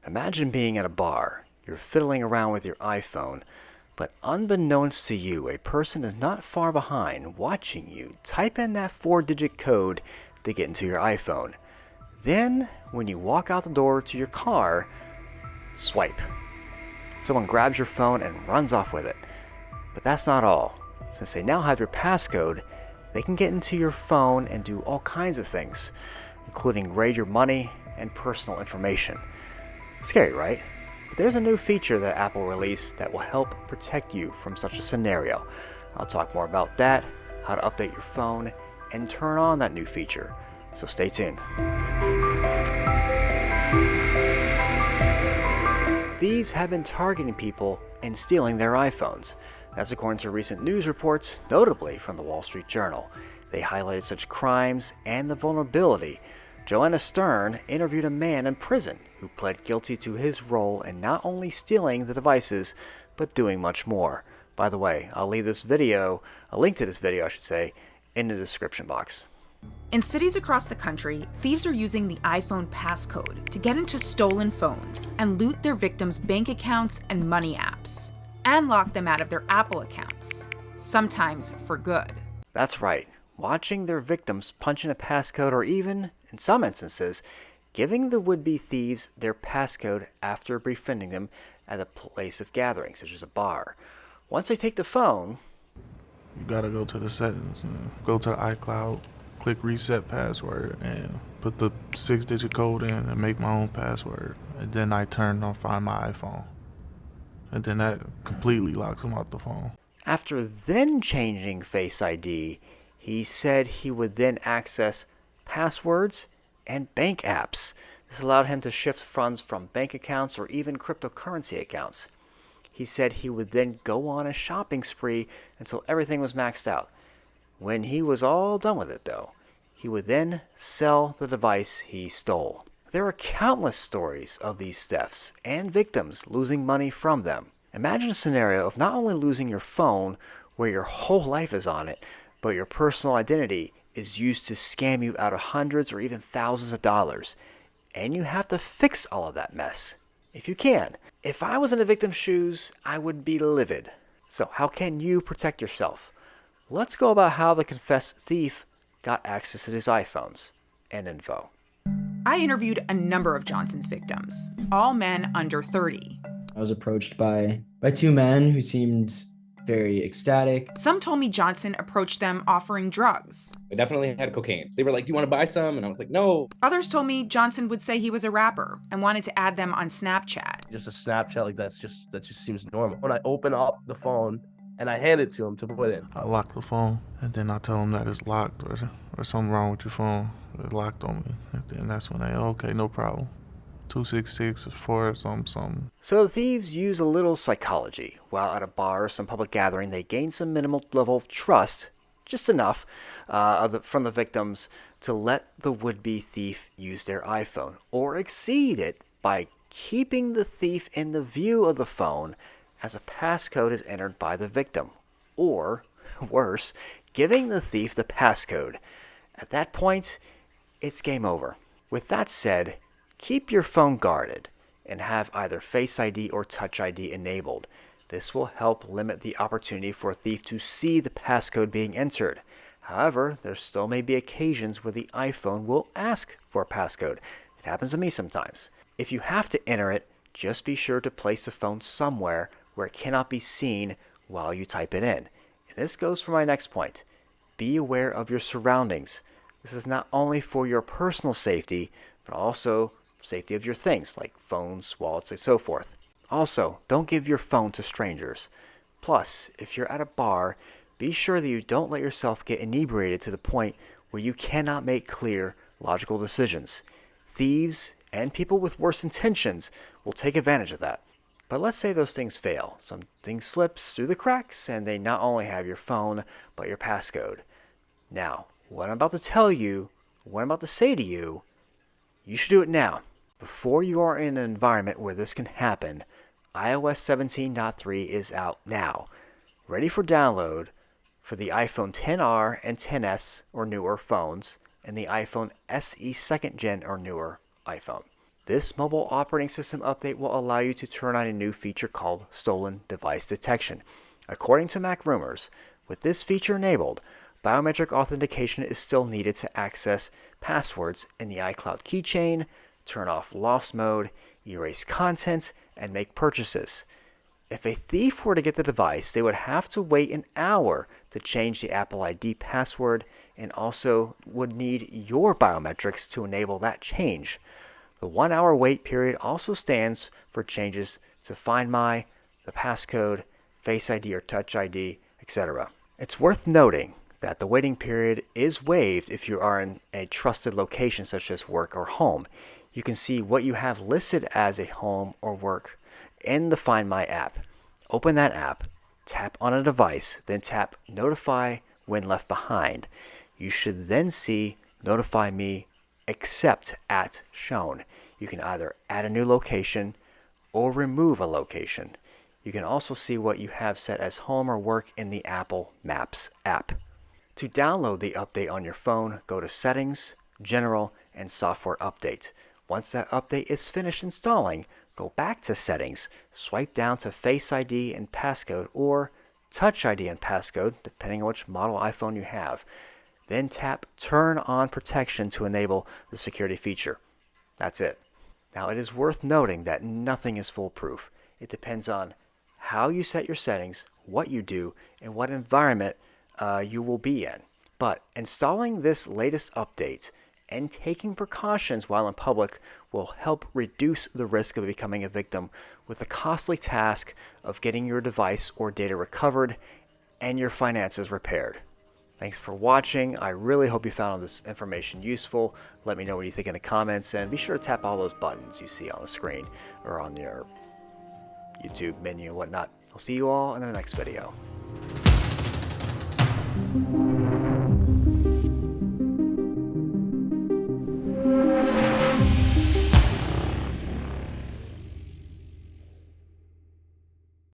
Imagine being at a bar. You're fiddling around with your iPhone, but unbeknownst to you, a person is not far behind watching you type in that 4-digit code to get into your iPhone. Then, when you walk out the door to your car, swipe. Someone grabs your phone and runs off with it. But that's not all. Since they now have your passcode, they can get into your phone and do all kinds of things, including raid your money and personal information. Scary, right? But there's a new feature that Apple released that will help protect you from such a scenario. I'll talk more about that, how to update your phone, and turn on that new feature. So stay tuned. Thieves have been targeting people and stealing their iPhones. That's according to recent news reports, notably from the Wall Street Journal. They highlighted such crimes and the vulnerability. Joanna Stern interviewed a man in prison who pled guilty to his role in not only stealing the devices, but doing much more. By the way, I'll leave a link to this video, in the description box. In cities across the country, thieves are using the iPhone passcode to get into stolen phones and loot their victims' bank accounts and money apps, and lock them out of their Apple accounts, sometimes for good. That's right. Watching their victims punch in a passcode, or even, in some instances, giving the would-be thieves their passcode after befriending them at a place of gathering, such as a bar. Once they take the phone, you gotta go to the settings and go to the iCloud, click reset password, and put the 6-digit code in and make my own password. And then I turn on Find My iPhone. And then that completely locks them out the phone. After then changing Face ID, he said he would then access passwords and bank apps. This allowed him to shift funds from bank accounts or even cryptocurrency accounts. He said he would then go on a shopping spree until everything was maxed out. When he was all done with it, though, he would then sell the device he stole. There are countless stories of these thefts and victims losing money from them. Imagine a scenario of not only losing your phone, where your whole life is on it, but your personal identity is used to scam you out of hundreds or even thousands of dollars. And you have to fix all of that mess, if you can. If I was in a victim's shoes, I would be livid. So how can you protect yourself? Let's go about how the confessed thief got access to his iPhones and info. I interviewed a number of Johnson's victims, all men under 30. I was approached by two men who seemed very ecstatic. Some told me Johnson approached them offering drugs. I definitely had cocaine. They were like, "Do you want to buy some?" And I was like, "No." Others told me Johnson would say he was a rapper and wanted to add them on Snapchat. Just a Snapchat, like that just seems normal. When I open up the phone and I hand it to him to put in, I lock the phone, and then I tell them that it's locked or something wrong with your phone. It's locked on me. And then that's when okay, no problem. 266 or 4 something. So the thieves use a little psychology. While at a bar or some public gathering, they gain some minimal level of trust, just enough, from the victims to let the would-be thief use their iPhone, or exceed it by keeping the thief in the view of the phone as a passcode is entered by the victim, or, worse, giving the thief the passcode. At that point, it's game over. With that said, keep your phone guarded and have either Face ID or Touch ID enabled. This will help limit the opportunity for a thief to see the passcode being entered. However, there still may be occasions where the iPhone will ask for a passcode. It happens to me sometimes. If you have to enter it, just be sure to place the phone somewhere where it cannot be seen while you type it in. And this goes for my next point. Be aware of your surroundings. This is not only for your personal safety, but also safety of your things like phones, wallets, and so forth. Also, don't give your phone to strangers. Plus, if you're at a bar, be sure that you don't let yourself get inebriated to the point where you cannot make clear, logical decisions. Thieves and people with worse intentions will take advantage of that. But let's say those things fail. Something slips through the cracks and they not only have your phone, but your passcode. Now, what I'm about to tell you, what I'm about to say to you, you should do it now. Before you are in an environment where this can happen, iOS 17.3 is out now, ready for download for the iPhone XR and XS or newer phones, and the iPhone SE 2nd Gen or newer iPhone. This mobile operating system update will allow you to turn on a new feature called Stolen Device Detection. According to Mac Rumors, with this feature enabled, biometric authentication is still needed to access passwords in the iCloud keychain, turn off lost mode, erase content, and make purchases. If a thief were to get the device, they would have to wait an hour to change the Apple ID password and also would need your biometrics to enable that change. The 1 hour wait period also stands for changes to Find My, the passcode, Face ID or Touch ID, etc. It's worth noting that the waiting period is waived if you are in a trusted location such as work or home. You can see what you have listed as a home or work in the Find My app. Open that app, tap on a device, then tap Notify When Left Behind. You should then see Notify Me Except at shown. You can either add a new location or remove a location. You can also see what you have set as home or work in the Apple Maps app. To download the update on your phone, go to Settings, General, and Software Update. Once that update is finished installing, go back to Settings, swipe down to Face ID and Passcode or Touch ID and Passcode, depending on which model iPhone you have. Then tap Turn on Protection to enable the security feature. That's it. Now, it is worth noting that nothing is foolproof. It depends on how you set your settings, what you do, and what environment you will be in. But installing this latest update and taking precautions while in public will help reduce the risk of becoming a victim with the costly task of getting your device or data recovered and your finances repaired. Thanks for watching. I really hope you found this information useful. Let me know what you think in the comments, and be sure to tap all those buttons you see on the screen or on your YouTube menu and whatnot. I'll see you all in the next video.